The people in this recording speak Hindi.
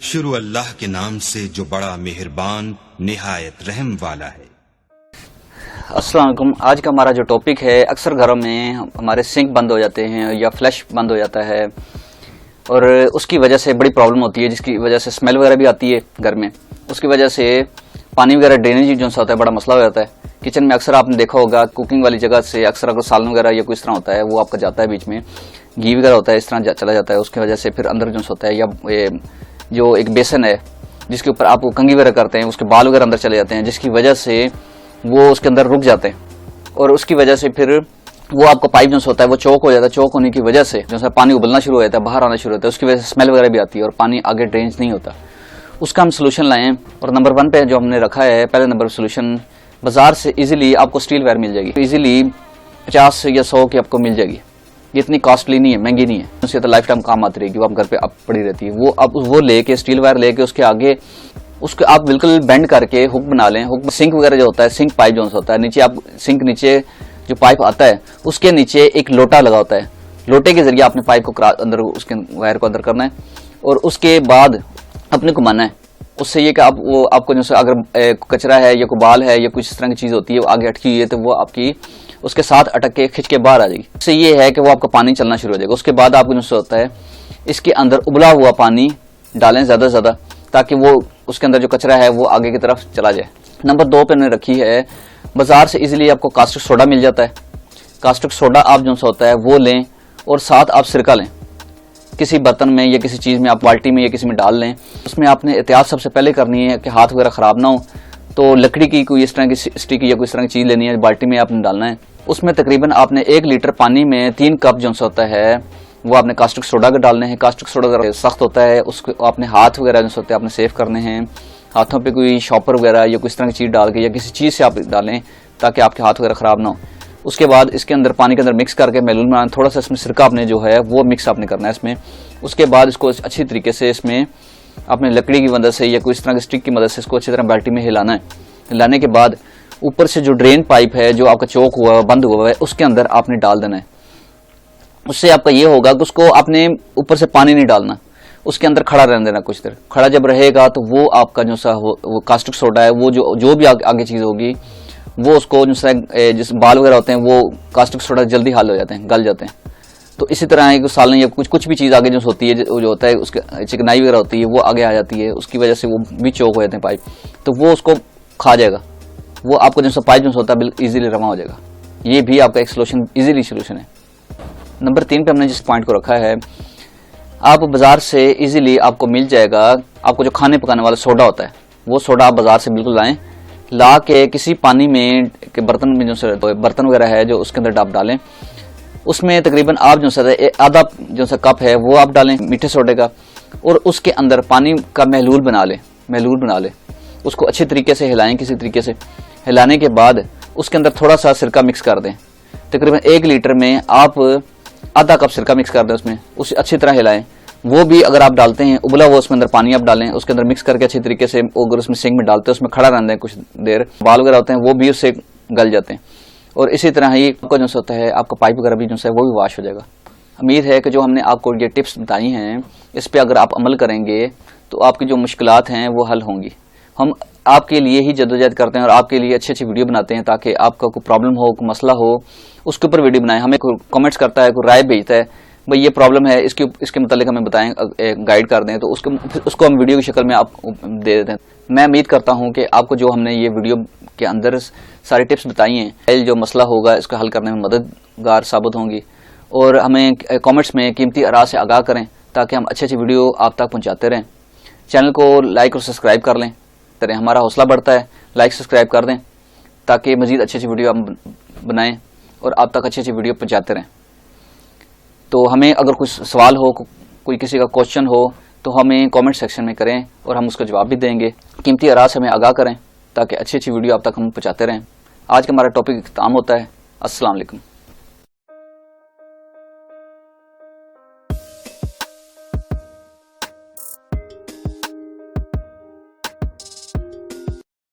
शुरू अल्लाह के नाम से जो बड़ा मेहरबान निहायत रहम वाला है। अस्सलाम वालेकुम। आज का हमारा जो टॉपिक है, अक्सर घरों में हमारे सिंक बंद हो जाते हैं या फ्लश बंद हो जाता है और उसकी वजह से बड़ी प्रॉब्लम होती है, जिसकी वजह से स्मेल वगैरह भी आती है घर में। उसकी वजह से पानी वगैरह ड्रेनेज जो होता है बड़ा मसला हो जाता है। किचन में अक्सर आपने देखा होगा, कुकिंग वाली जगह से अक्सर अगर सालन वगैरह या कोई इस तरह होता है वो आपका जाता है, बीच में घी वगैरह होता है, इस तरह चला जाता है। उसकी वजह से फिर अंदर जो होता है, या जो एक बेसन है जिसके ऊपर आप कंघी वगैरह करते हैं, उसके बाल वगैरह अंदर चले जाते हैं, जिसकी वजह से वो उसके अंदर रुक जाते हैं और उसकी वजह से फिर वो आपका पाइप जो होता है वो चौक हो जाता है। चौक होने की वजह से जो पानी उबलना शुरू हो जाता है, बाहर आना शुरू होता है, उसकी वजह से स्मेल वगैरह भी आती है और पानी आगे ड्रेन नहीं होता। उसका हम सोल्यूशन लाए हैं और नंबर 1 पे जो हमने रखा है, पहले नंबर सोल्यूशन, बाजार से इजीली आपको स्टील वेयर मिल जाएगी। इजीली 50 या 100 की आपको मिल जाएगी। ये इतनी कॉस्टली नहीं है, महंगी नहीं है, उससे तो लाइफ टाइम काम आती रहेगी, वो आप घर पे आप पड़ी रहती है। वो अब वो लेके स्टील वायर लेके उसके आगे उसके आप बिल्कुल बेंड करके हुक बना लें। हुक सिंक वगैरह जो होता है, सिंक पाइप जो होता है, नीचे आप सिंक नीचे जो पाइप आता है उसके नीचे एक लोटा लगा होता है। लोटे के जरिए आपने पाइप को अंदर, उसके वायर को अंदर करना है और उसके बाद अपने घुमाना है। उससे ये कि आप वो आपको जो अगर कचरा है या कोई बाल है या कुछ इस तरह की चीज होती है वो आगे अटकी हुई है, तो वो आपकी उसके साथ अटक के खिंच के बाहर आ जाएगी। इससे ये है कि वो आपका पानी चलना शुरू हो जाएगा। उसके बाद आपको जो होता है, इसके अंदर उबला हुआ पानी डालें ज्यादा से ज्यादा, ताकि वो उसके अंदर जो कचरा है वो आगे की तरफ चला जाए। नंबर 2 पे मैंने रखी है, बाजार से इजीली आपको कास्टिक सोडा मिल जाता है। कास्टिक सोडा आप जो होता है वो लें और साथ आप सिरका लें। किसी बर्तन में या किसी चीज में, आप बाल्टी में या किसी में डाल लें। उसमें आपने एहतियात सबसे पहले करनी है कि हाथ वगैरह खराब ना हो, तो लकड़ी की कोई इस तरह की स्टिक या कोई इस तरह की चीज लेनी है, बाल्टी में आपने डालना है। उसमें तकरीबन आपने 1 लीटर पानी में 3 कप जो होता है वो आपने कास्टिक सोडा के डालने हैं। कास्टिक सोडा जरा सख्त होता है, उसको आपने हाथ वगैरह जो होते हैं आपने सेफ करने हैं। हाथों पे कोई शॉपर वगैरह या कोई इस तरह की चीज डाल के या किसी चीज से आप डालें ताकि आपके हाथ वगैरह खराब ना हो। उसके बाद इसके अंदर पानी के अंदर मिक्स करके मैलून बनाना, थोड़ा सा इसमें सिरका आपने जो है वो मिक्स आपने करना है इसमें। उसके बाद इसको अच्छी तरीके से इसमें आपने लकड़ी की मदद से या कोई इस तरह की स्टिक की मदद से इसको अच्छी तरह बाल्टी में हिलाना है। हिलाने के बाद ऊपर से जो ड्रेन पाइप है जो आपका चौक हुआ है, बंद हुआ है, उसके अंदर आपने डाल देना है। उससे आपका ये होगा कि उसको आपने ऊपर से पानी नहीं डालना, उसके अंदर खड़ा रहने देना कुछ देर। खड़ा जब रहेगा तो वो आपका जो सा वो कास्टिक सोडा है, वो जो भी आगे चीज होगी वो उसको जिस बाल वगैरह होते हैं वो कास्टिक सोडा जल्दी हल हो जाते हैं, गल जाते हैं। तो इसी तरह सालन या कुछ भी चीज आगे जो होती है, जो होता है उसके चिकनाई वगैरह होती है वो आगे आ जाती है, उसकी वजह से वो भी चौक हो जाते हैं पाइप, तो वो उसको खा जाएगा। वो आपको जो पाइप जो होता है बिल्कुल इजीली रवा हो जाएगा। ये भी आपका एक सोल्यूशन, इजीली सोल्यूशन है। नंबर 3 पे हमने जिस पॉइंट को रखा है, आप बाजार से इजीली आपको मिल जाएगा, आपको जो खाने पकाने वाला सोडा होता है वो सोडा आप बाजार से बिल्कुल लाएं। ला के किसी पानी में के बर्तन में जो बर्तन वगैरह है जो उसके अंदर आप डालें। उसमें तकरीबन आप जो आधा जो कप है वो आप डालें मीठे सोडे का, और उसके अंदर पानी का महलूल बना लें। उसको अच्छे तरीके से हिलाएं, किसी तरीके से हिलाने के बाद उसके अंदर थोड़ा सा सिरका मिक्स कर दें। तकरीबन 1 लीटर में आप आधा कप सिरका मिक्स कर दें, उसमें उसे अच्छी तरह हिलाएं। वो भी अगर आप डालते हैं उबला हुआ, उसमें अंदर पानी आप डालें, उसके अंदर मिक्स करके अच्छी तरीके से अगर उसमें सिंक में डालते हैं, उसमें खड़ा रहने दें कुछ देर। बाल वगैरह होते हैं वो भी उससे गल जाते हैं। और इसी तरह ही आपका जो होता है, आपका पाइप वगैरह भी जो है वो भी वॉश हो जाएगा। उम्मीद है कि जो हमने आपको ये टिप्स बताई हैं इस पर अगर आप अमल करेंगे तो आपकी जो मुश्किलात हैं वो हल होंगी। हम आपके लिए ही जद्दोजहद करते हैं और आपके लिए अच्छी अच्छी वीडियो बनाते हैं ताकि आपका कोई प्रॉब्लम हो, कोई मसला हो, उसके ऊपर वीडियो बनाएं। हमें कोई कमेंट्स करता है, कोई राय भेजता है, भाई ये प्रॉब्लम है, इसके मतलब हमें बताएं, गाइड कर दें, तो उसको हम वीडियो की शक्ल में आप दे देते हैं। मैं उम्मीद करता हूं कि आपको जो हमने ये वीडियो के अंदर सारी टिप्स बताई हैं, जो मसला होगा इसको हल करने में मददगार साबित होंगी। और हमें कॉमेंट्स में कीमती आरा से आगाह करें ताकि हम अच्छी अच्छी वीडियो आप तक पहुँचाते रहें। चैनल को लाइक और सब्सक्राइब कर लें, तरह हमारा हौसला बढ़ता है। लाइक सब्सक्राइब कर दें ताकि मजीद अच्छी अच्छी वीडियो हम बनाएं और आप तक अच्छी अच्छी वीडियो पहुँचाते रहें। तो हमें अगर कुछ सवाल हो, कोई किसी का क्वेश्चन हो, तो हमें कमेंट सेक्शन में करें और हम उसका जवाब भी देंगे। कीमती आरा से हमें आगाह करें ताकि अच्छी अच्छी वीडियो आप तक हम पहुँचाते रहें। आज का हमारा टॉपिक इख्तिताम होता है। अस्सलाम वालेकुम।